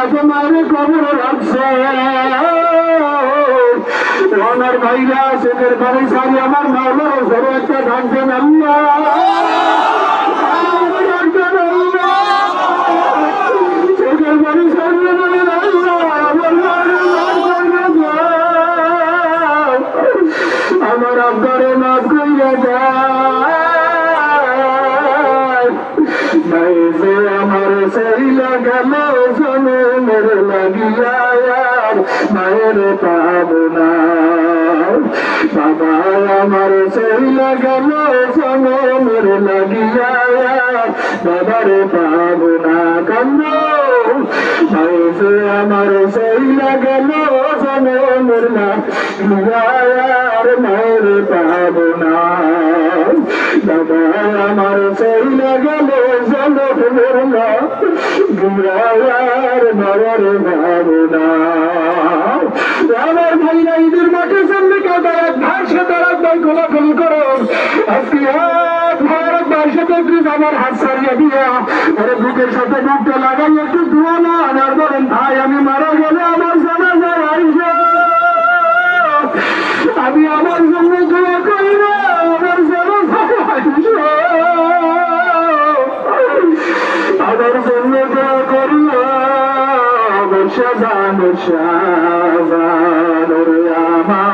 রাতে মায়ের কবরে রাখছে আমার ভাইরা সেদের বাড়ি সারি আমার মাওলার ঘরে একটা ডাকবেন আল্লাহ সেদের বাড়ি সারিয়ে বলেন আমার আব্বারে মাফ কইরা যায় আমার সেই লাগাল জনমের লাগিয়া মায়ের পাবো না বাবা আমার সেই লাগাল জনমের লাগিয়া বাবারে পাবো না কান্দ আমার সেই লাগাল জনমের লাগিয়া মায়ের পাবো না বাবা আমার সেই লাগাল জনমের লাগিয়ার বাবার পাবো না আমার ভাইরা ঈদের মাঠের সামনে কেউ দাঁড়াক ভাইয়ের সাথে দাঁড়াক ভাই গোলাগুলি করো আজকে ভাইয়ের ভাইয়ের সাথে আমার হাত ছাড়িয়ে দিয়া ওরা বুকের সাথে বুকটা লাগাই একটু ধোয়া না আর বলেন ভাই আমি মারা গেলে আমার জানা যায় আইসা আমি আমার জন্য দোয়া করি না আমার জানা যায় আইসা আমার জন্য দোয়া করি শাহজান শাহজান আমার